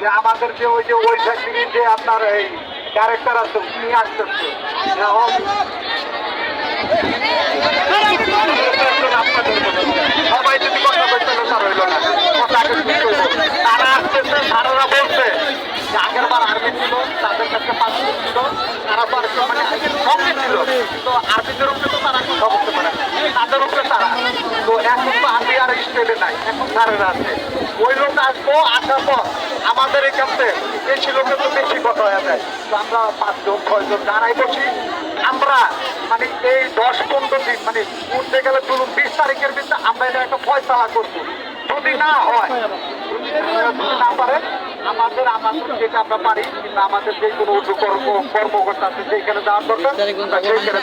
যে আমাদের যে ওই ফ্যাক্টরির যে আপনার এই ক্যারেক্টার আছে উনি আসতেছে সবাই যদি কথা বলতে তার হইল না তারা আসতেছে তারা বলছে যে আগের বার আর্মি ছিল তাদের কাছে পাসপোর্ট ছিল তারা তো আর মানে সঙ্গে ছিল তো আর্মিদের উপরে তো তারা কথা বলতে পারে তাদের উপরে তারা তো এখন তো আর্মি আর স্টেটে নাই এখন স্যারেরা আছে ওই লোক আসবো আসার পর আমাদের এখানে বেশি লোকের তো বেশি কথা হয়ে যায় তো আমরা 5 জন 6 জন দাঁড়াই বসি আমরা মানে এই 10-15 দিন মানে উঠতে গেলে ধরুন 20 তারিখের ভিতরে আমরা এটা একটা ফয়সালা করবো যদি না হয় যদি না পারে আমাদের যেটা আমরা পারি কিন্তু আমাদের যে কোনো কর্মকর্তা আছে যেখানে যাওয়ার দরকার সেইখানে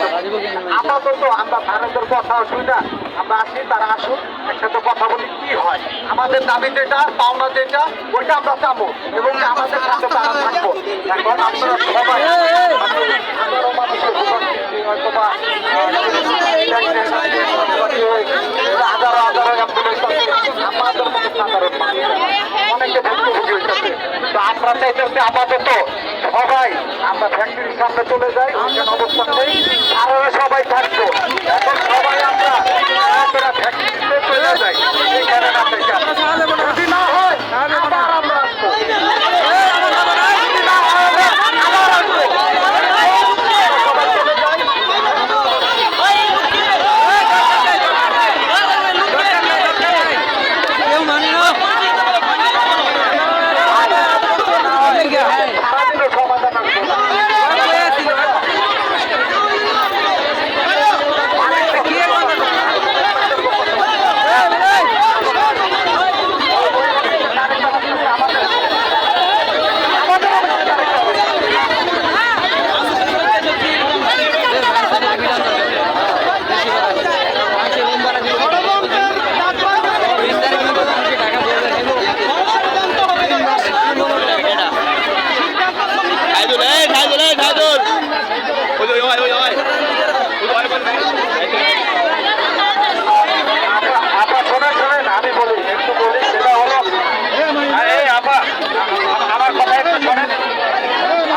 আপাতত আমরা ভারতের কথা অসুবিধা আমরা আসি তারা আসুন একসাথে কথা বলি কি হয় আমাদের দাবি যেটা পাওনা যেটা ওইটা আমরা চাবো এবং আমাদের সাথে তারা থাকবো এখন আপনারা সবাই হাজারো মানুষের হয়তো বা হাজারো অ্যাম্বুলেন্স আমাদের মতো সাধারণ মানুষ অনেকে ভুক্তভোগী হয়েছে তো আমরা চাইতেছি আপাতত সবাই আমরা ফ্যাক্টরির সামনে চলে যাই ওইখানে অবস্থান নেই আরো সবাই থাকবো এখন সবাই আমরা ফ্যাক্টরিতে চলে যাই এখানে না থেকে যদি না হয় আবার আমরা আসবো যদি না হয় আবার আসবো সবাই চলে যাই সারাদিনের সমাধান আসবো না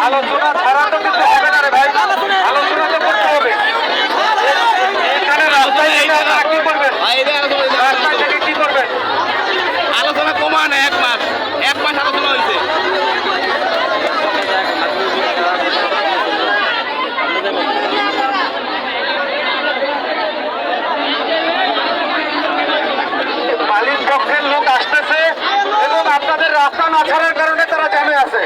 আলোচনা ছাড়া তো কিছু হবে না রে ভাই আলোচনা তো করতে হবে এখানে রাস্তায় কি করবেন রাস্তায় থেকে কি করবেন আলোচনা কমান 1 মাস আলোচনা হয়েছে মালিক পক্ষের লোক আসতেছে এবং আপনাদের রাস্তা না ছাড়ার কারণে তারা জ্যামে আছে